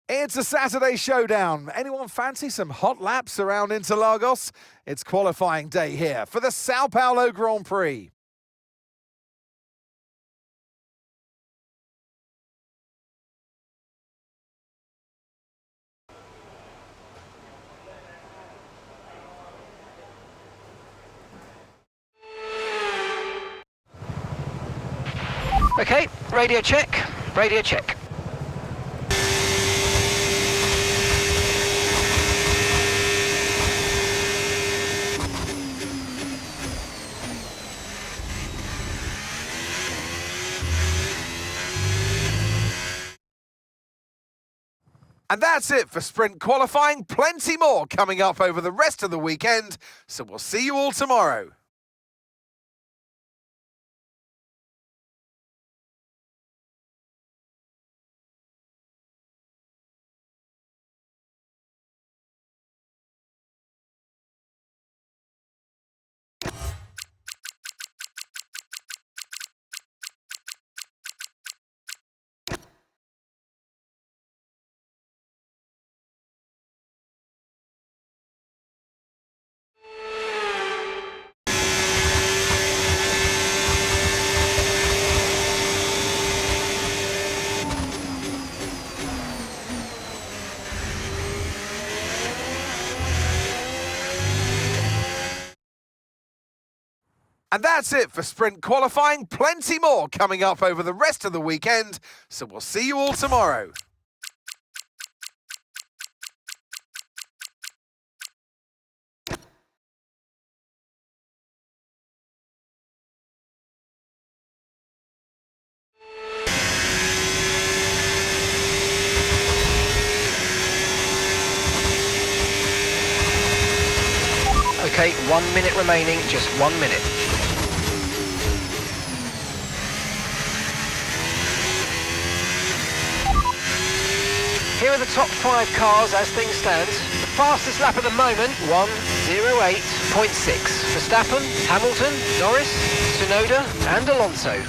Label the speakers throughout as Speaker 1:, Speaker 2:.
Speaker 1: It's a Saturday showdown. Anyone fancy some hot laps around Interlagos? It's qualifying day here for the Sao Paulo Grand Prix.
Speaker 2: Okay, radio check, radio check.
Speaker 1: And that's it for sprint qualifying. Plenty more coming up over the rest of the weekend, so we'll see you all tomorrow. And that's it for sprint qualifying. Plenty more coming up over the rest of the weekend, so we'll see you all tomorrow.
Speaker 2: Okay, 1 minute remaining, just 1 minute. Here are the top 5 cars as things stand. The fastest lap at the moment, 1:08.6. Verstappen, Hamilton, Norris, Tsunoda and Alonso.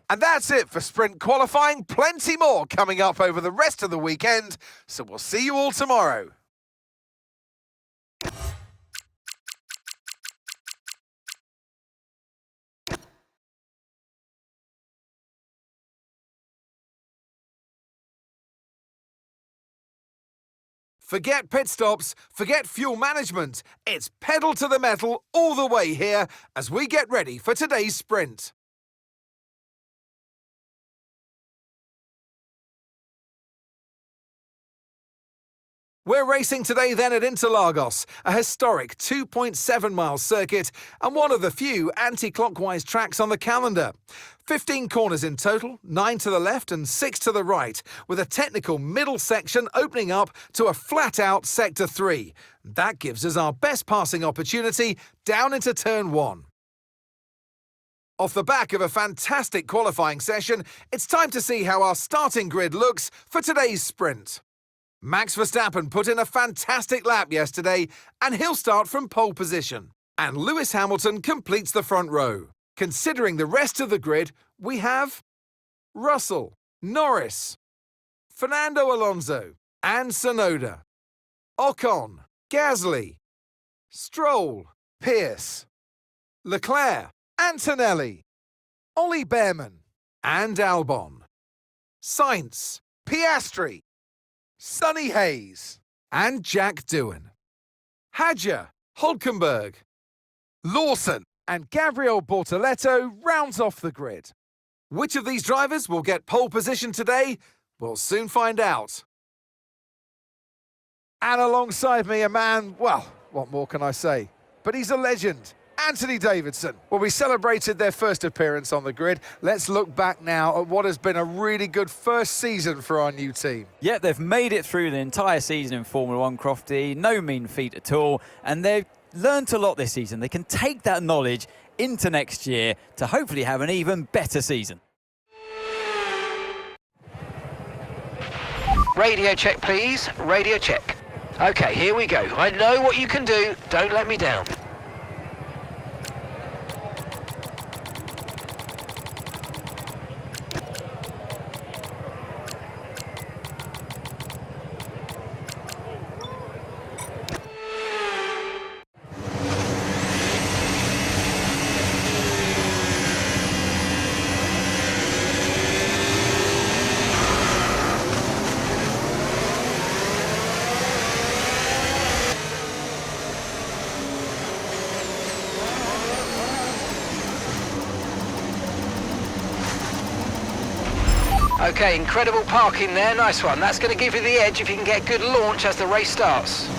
Speaker 1: And that's it for sprint qualifying. Plenty more coming up over the rest of the weekend, so we'll see you all tomorrow. Forget pit stops, forget fuel management. It's pedal to the metal all the way here as we get ready for today's sprint. We're racing today then at Interlagos, a historic 2.7-mile circuit and one of the few anti-clockwise tracks on the calendar. 15 corners in total, 9 to the left and 6 to the right, with a technical middle section opening up to a flat-out Sector 3. That gives us our best passing opportunity down into Turn 1. Off the back of a fantastic qualifying session, it's time to see how our starting grid looks for today's sprint. Max Verstappen put in a fantastic lap yesterday, and he'll start from pole position. And Lewis Hamilton completes the front row. Considering the rest of the grid, we have Russell, Norris, Fernando Alonso, and Tsunoda, Ocon, Gasly, Stroll, Pearce, Leclerc, Antonelli, Ollie Behrman, and Albon. Sainz, Piastri, Sonny Hayes, and Jack Doohan. Hadjar, Hulkenberg, Lawson, and Gabriel Bortoleto rounds off the grid. Which of these drivers will get pole position today? We'll soon find out. And alongside me, a man, well, what more can I say? But he's a legend. Anthony Davidson. Well, we celebrated their first appearance on the grid. Let's look back now at what has been a really good first season for our new team.
Speaker 3: Yeah, they've made it through the entire season in Formula One, Crofty. No mean feat at all. And they've learnt a lot this season. They can take that knowledge into next year to hopefully have an even better season.
Speaker 2: Radio check, please. Radio check. Okay, here we go. I know what you can do. Don't let me down. Okay, incredible parking there, nice one. That's going to give you the edge if you can get good launch as the race starts.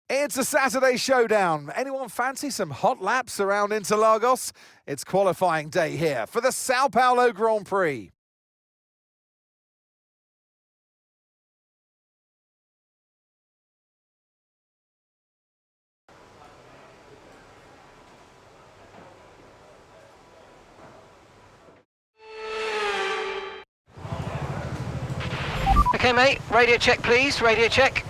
Speaker 1: It's a Saturday showdown. Anyone fancy some hot laps around Interlagos? It's qualifying day here for the Sao Paulo Grand Prix.
Speaker 2: Okay, mate, radio check, please. Radio check.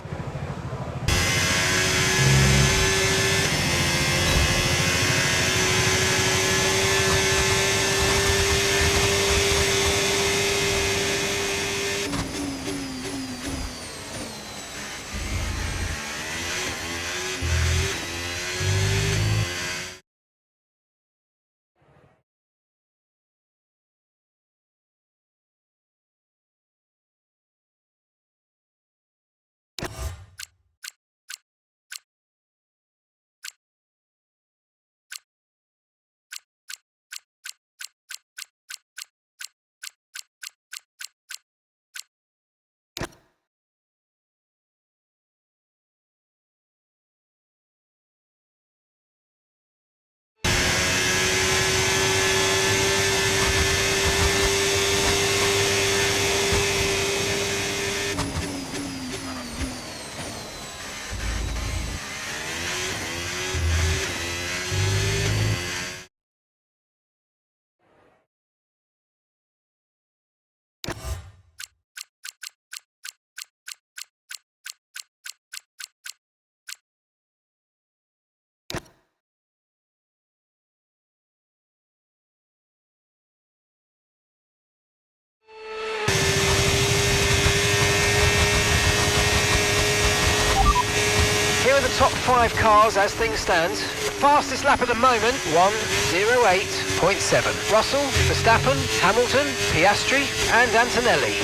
Speaker 2: are the top 5 cars as things stand. The fastest lap at the moment, 1:08.7. Russell, Verstappen, Hamilton, Piastri and Antonelli.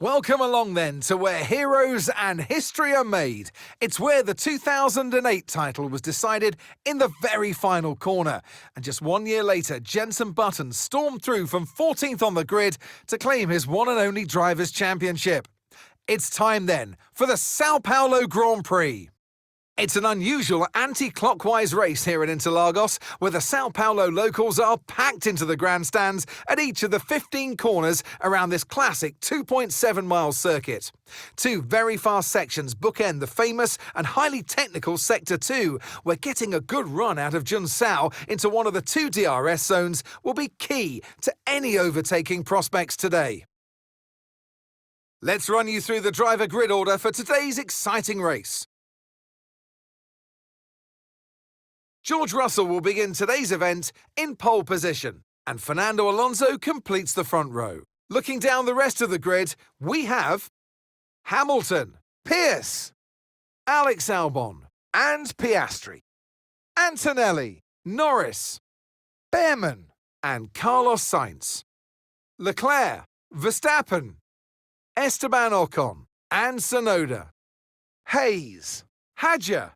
Speaker 1: Welcome along then to where heroes and history are made. It's where the 2008 title was decided in the very final corner. And just 1 year later, Jenson Button stormed through from 14th on the grid to claim his one and only Drivers' Championship. It's time then for the Sao Paulo Grand Prix. It's an unusual anti-clockwise race here at Interlagos, where the Sao Paulo locals are packed into the grandstands at each of the 15 corners around this classic 2.7-mile circuit. Two very fast sections bookend the famous and highly technical Sector 2, where getting a good run out of Junsao into one of the two DRS zones will be key to any overtaking prospects today. Let's run you through the driver grid order for today's exciting race. George Russell will begin today's event in pole position, and Fernando Alonso completes the front row. Looking down the rest of the grid, we have Hamilton, Pearce, Alex Albon and Piastri, Antonelli, Norris, Behrman and Carlos Sainz, Leclerc, Verstappen, Esteban Ocon and Tsunoda, Hayes, Hadjar,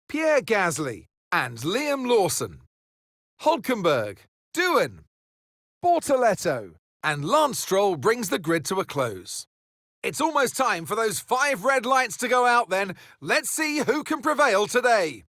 Speaker 1: Pierre Gasly and Liam Lawson, Hülkenberg, Doohan, Bortoletto and Lance Stroll brings the grid to a close. It's almost time for those 5 red lights to go out then. Let's see who can prevail today.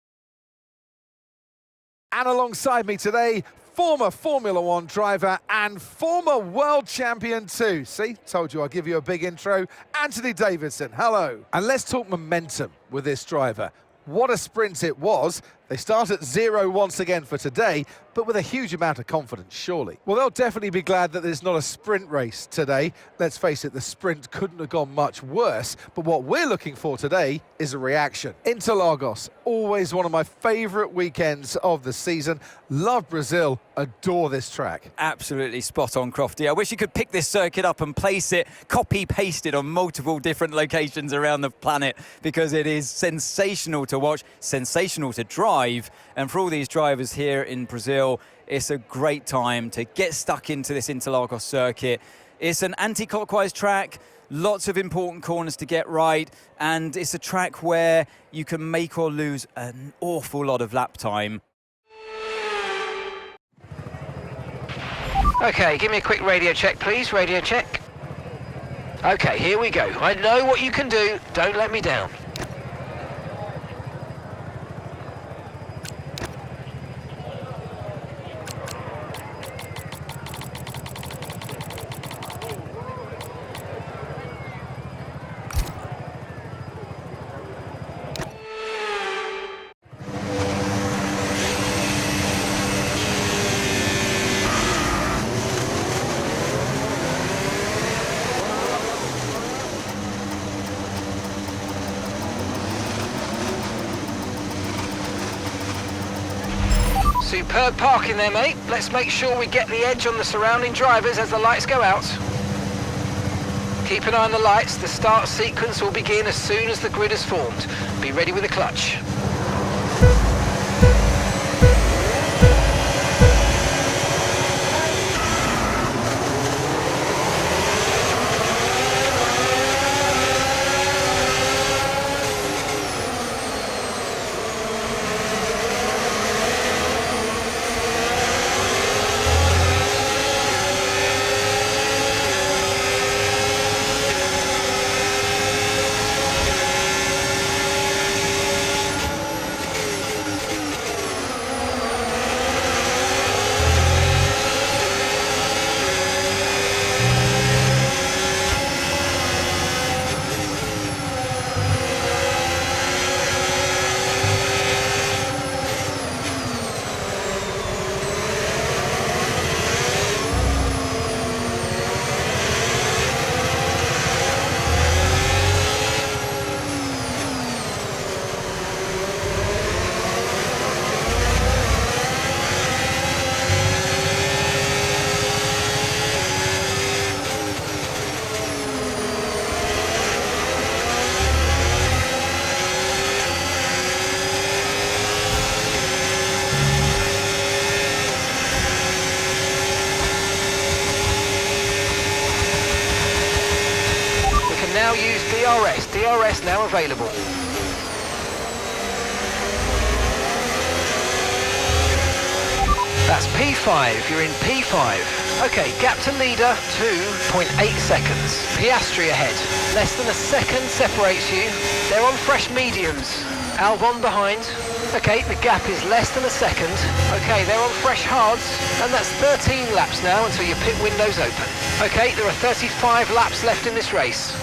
Speaker 1: And alongside me today, former Formula One driver and former world champion too. See, told you I'll give you a big intro. Anthony Davidson, hello. And let's talk momentum with this driver. What a sprint it was. They start at 0 once again for today, but with a huge amount of confidence, surely. Well, they'll definitely be glad that there's not a sprint race today. Let's face it, the sprint couldn't have gone much worse, but what we're looking for today is a reaction. Interlagos, always one of my favourite weekends of the season. Love Brazil, adore this track.
Speaker 3: Absolutely spot on, Crofty. I wish you could pick this circuit up and place it, copy-pasted on multiple different locations around the planet, because it is sensational to watch, sensational to drive, and for all these drivers here in Brazil, it's a great time to get stuck into this Interlagos circuit. It's an anti-clockwise track, lots of important corners to get right, and it's a track where you can make or lose an awful lot of lap time.
Speaker 2: Okay, give me a quick radio check, please. Radio check. Okay, here we go. I know what you can do. Don't let me down. Superb parking there, mate. Let's make sure we get the edge on the surrounding drivers as the lights go out. Keep an eye on the lights. The start sequence will begin as soon as the grid is formed. Be ready with the clutch. Now use DRS. DRS now available. That's P5. You're in P5. Okay, gap to leader 2.8 seconds. Piastri ahead. Less than a second separates you. They're on fresh mediums. Albon behind. Okay, the gap is less than a second. Okay, they're on fresh hards, and that's 13 laps now until your pit window's open. Okay, there are 35 laps left in this race.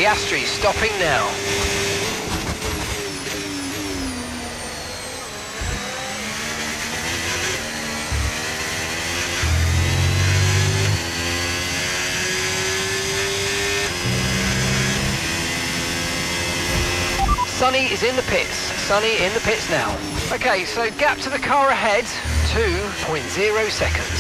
Speaker 2: Piastri stopping now. Sonny is in the pits. Sonny in the pits now. Okay, so gap to the car ahead, 2.0 seconds.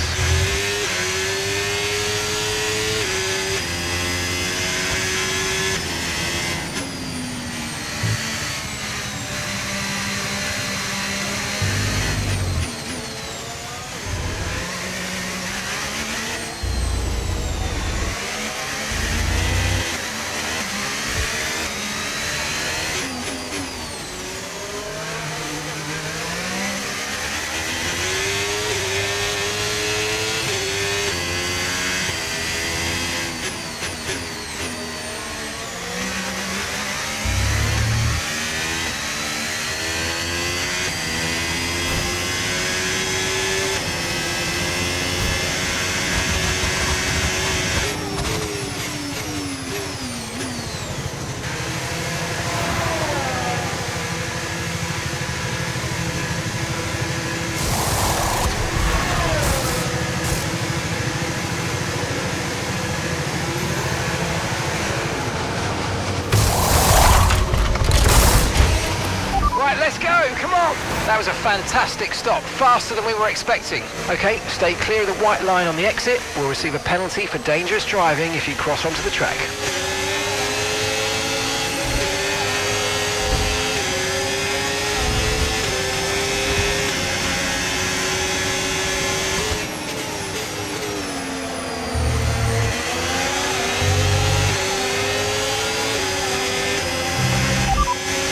Speaker 2: Let's go, come on! That was a fantastic stop, faster than we were expecting. Okay, stay clear of the white line on the exit. We'll receive a penalty for dangerous driving if you cross onto the track.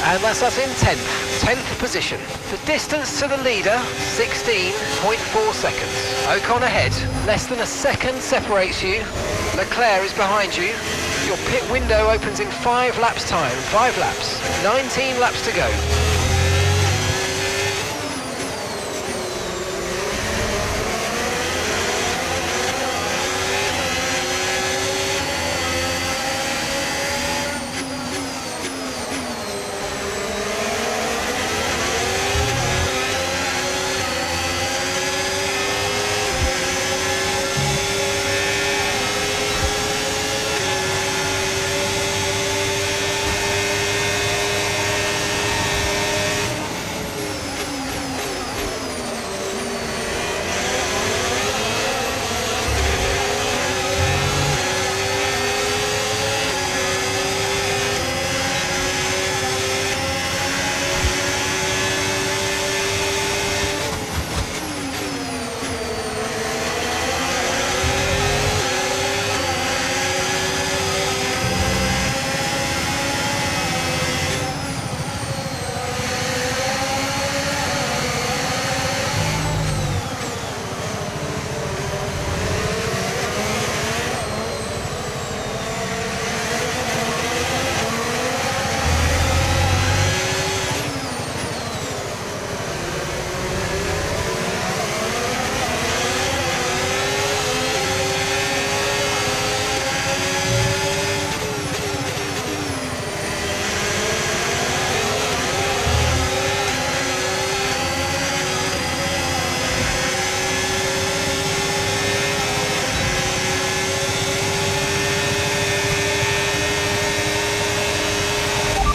Speaker 2: And that's us in 10th position. The distance to the leader, 16.4 seconds. Ocon ahead, less than a second separates you. Leclerc is behind you. Your pit window opens in 5 laps time, 5 laps, 19 laps to go.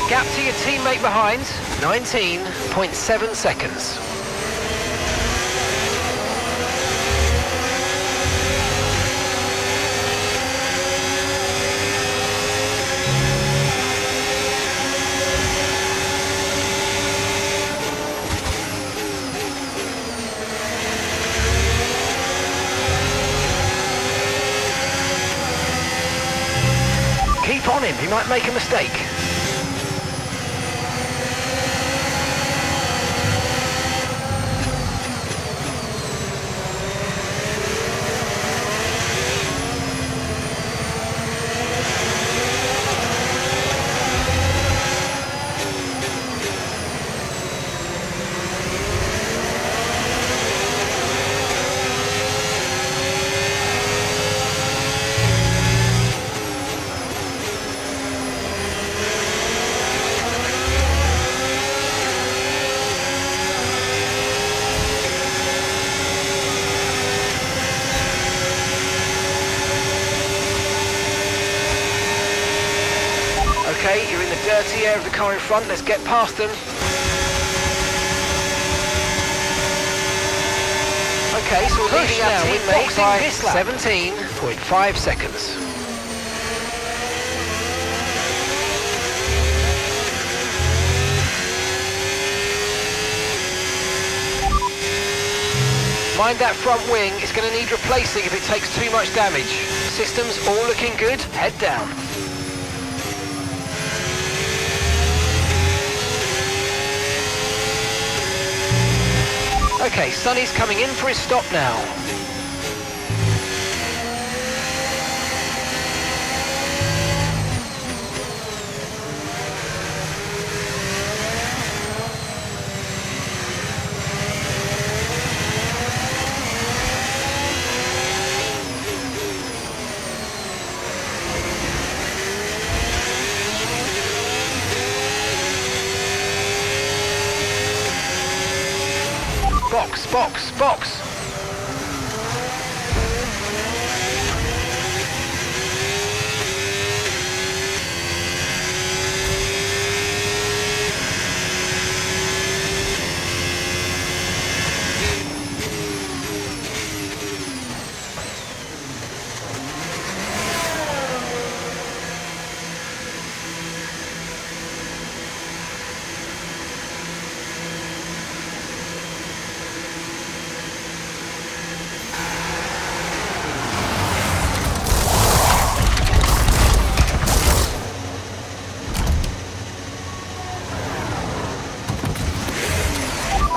Speaker 2: Gap to your teammate behind, 19.7 seconds. Keep on him, he might make a mistake. Okay, you're in the dirty air of the car in front. Let's get past them. Okay, so we're leading our teammate by 17.5 seconds. Mind that front wing, it's going to need replacing if it takes too much damage. Systems all looking good, head down. Okay, Sonny's coming in for his stop now. Box, box, box.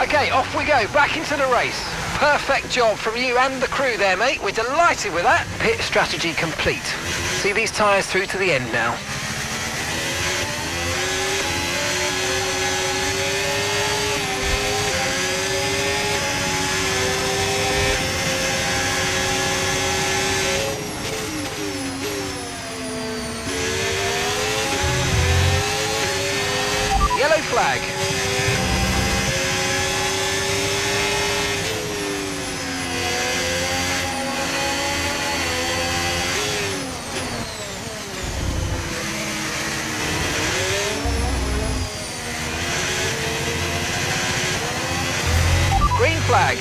Speaker 2: Okay, off we go, back into the race. Perfect job from you and the crew there, mate. We're delighted with that. Pit strategy complete. See these tyres through to the end now. Yellow flag. Green flag.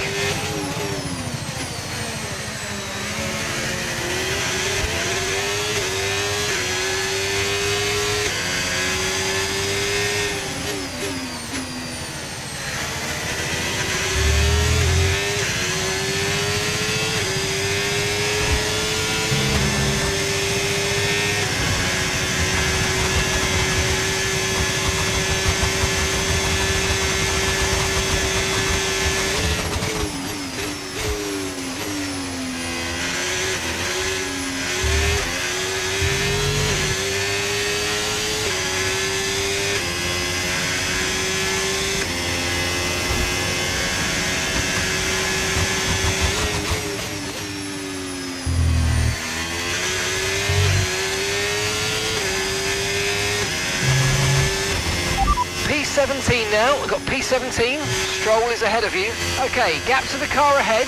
Speaker 2: P17 now, we've got P17, Stroll is ahead of you. Okay, gap to the car ahead,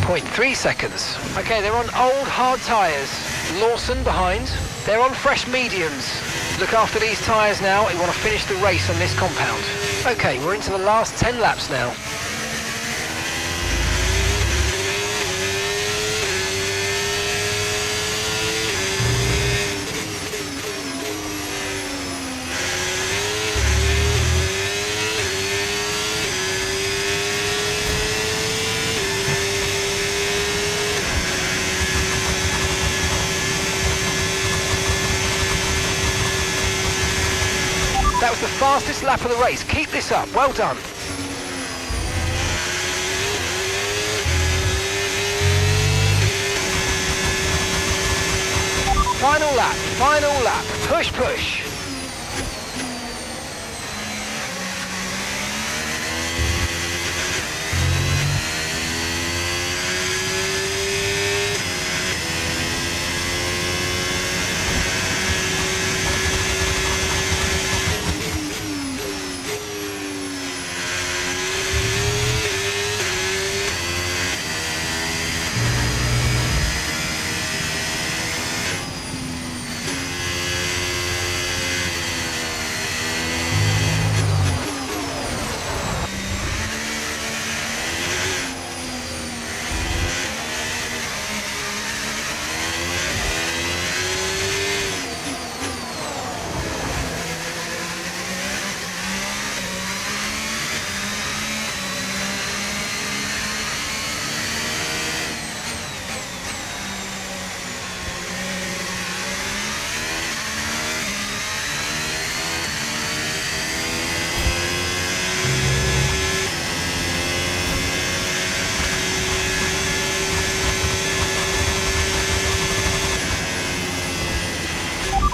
Speaker 2: 4.3 seconds. Okay, they're on old hard tyres. Lawson behind, they're on fresh mediums. Look after these tyres now, we want to finish the race on this compound. Okay, we're into the last 10 laps now. That was the fastest lap of the race. Keep this up. Well done. Final lap. Final lap. Push, push.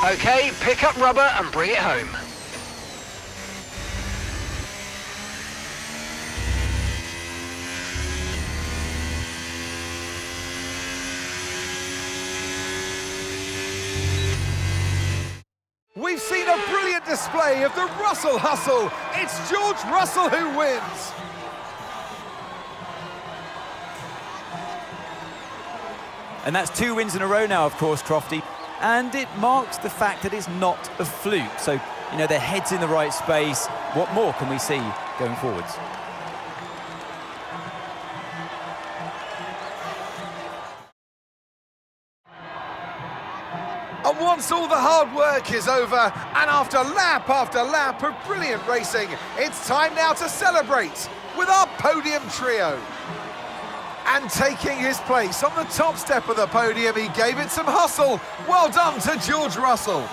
Speaker 2: Okay, pick up rubber and bring it home.
Speaker 1: We've seen a brilliant display of the Russell hustle. It's George Russell who wins.
Speaker 3: And that's 2 wins in a row now, of course, Crofty. And it marks the fact that it's not a fluke. So, you know, their head's in the right space. What more can we see going forwards?
Speaker 1: And once all the hard work is over, and after lap of brilliant racing, it's time now to celebrate with our podium trio. And taking his place on the top step of the podium, he gave it some hustle. Well done to George Russell.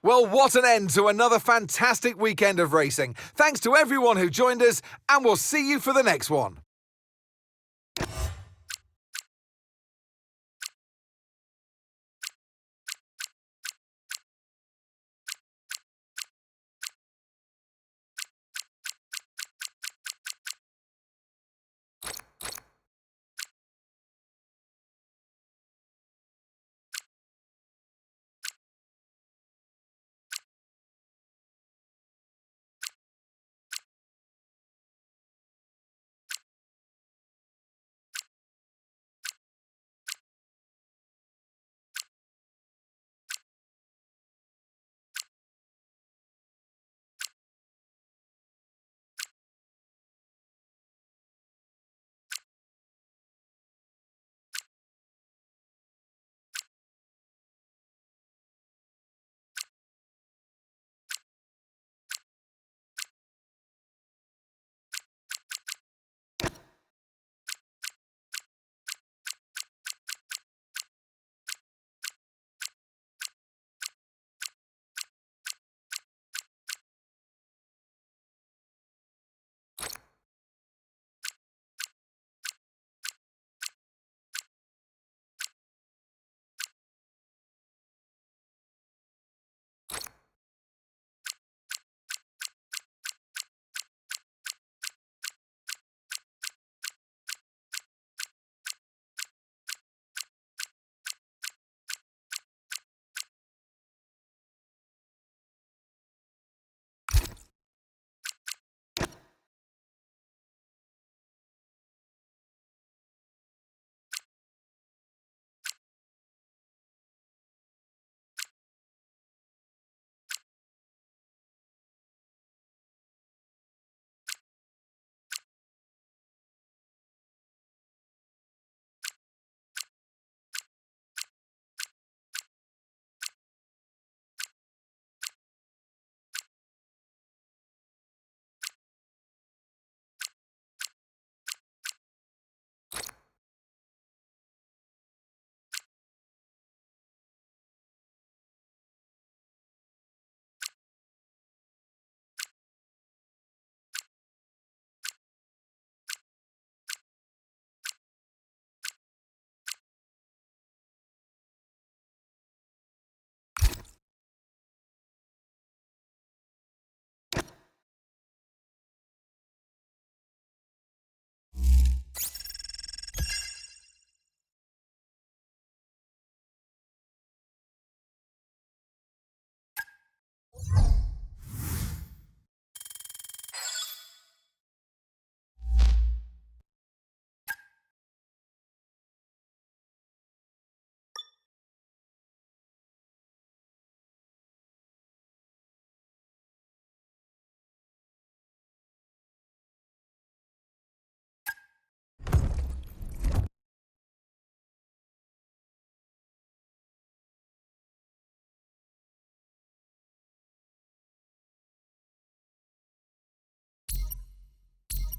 Speaker 1: Well, what an end to another fantastic weekend of racing. Thanks to everyone who joined us, and we'll see you for the next one.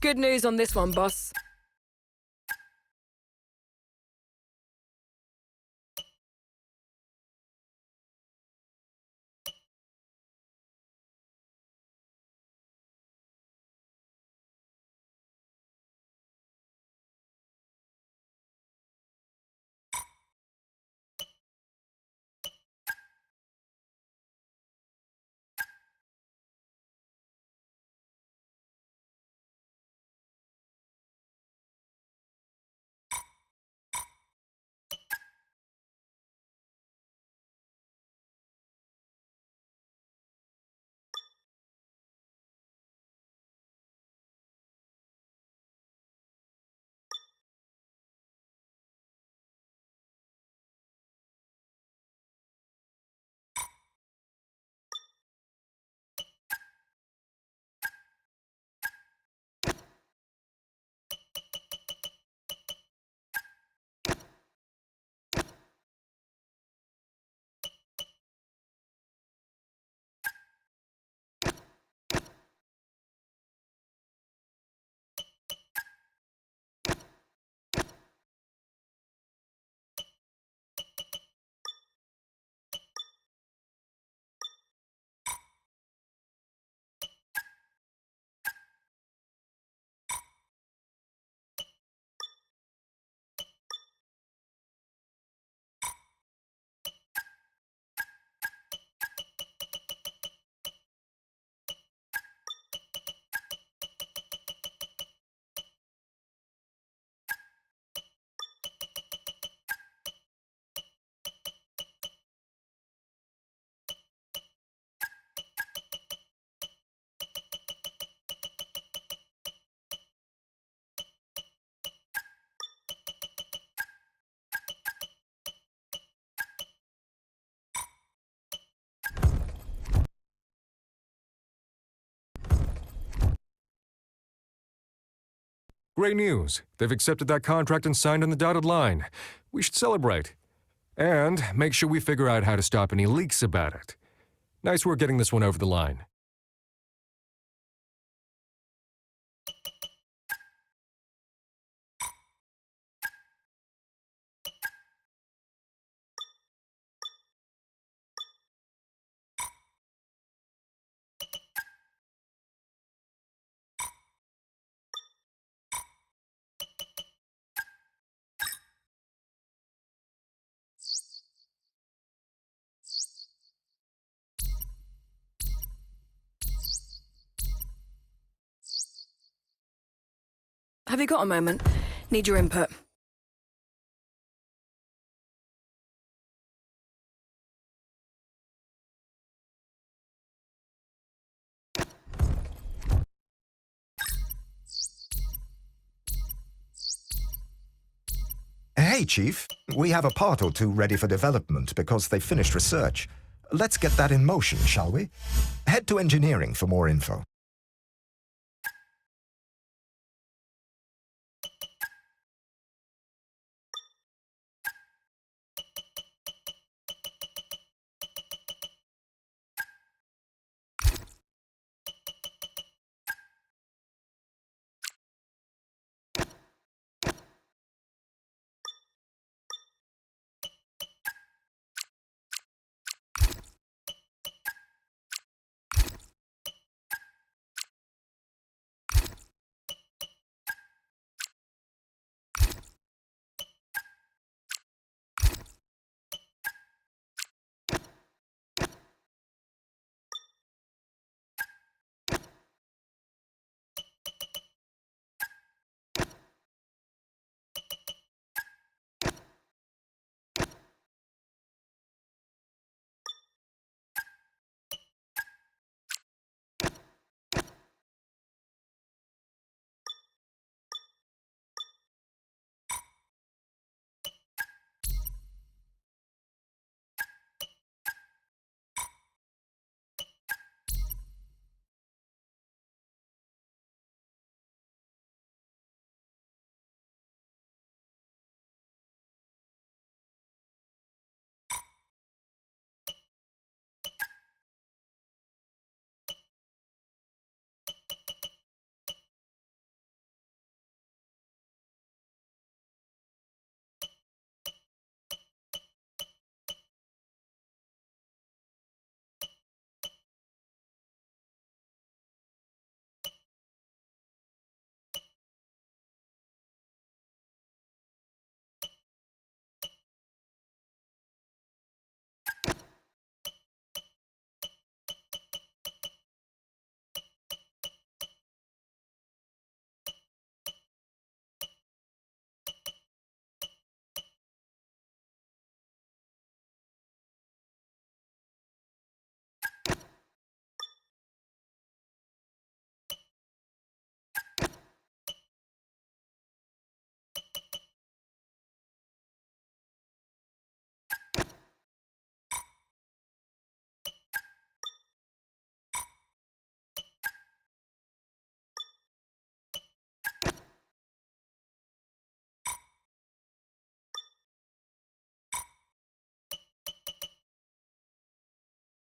Speaker 4: Good news on this one, boss.
Speaker 5: Great news. They've accepted that contract and signed on the dotted line. We should celebrate. And make sure we figure out how to stop any leaks about it. Nice work getting this one over the line.
Speaker 4: Have you got a moment? Need your input.
Speaker 6: Hey, Chief. We have a part or two ready for development because they finished research. Let's get that in motion, shall we? Head to engineering for more info.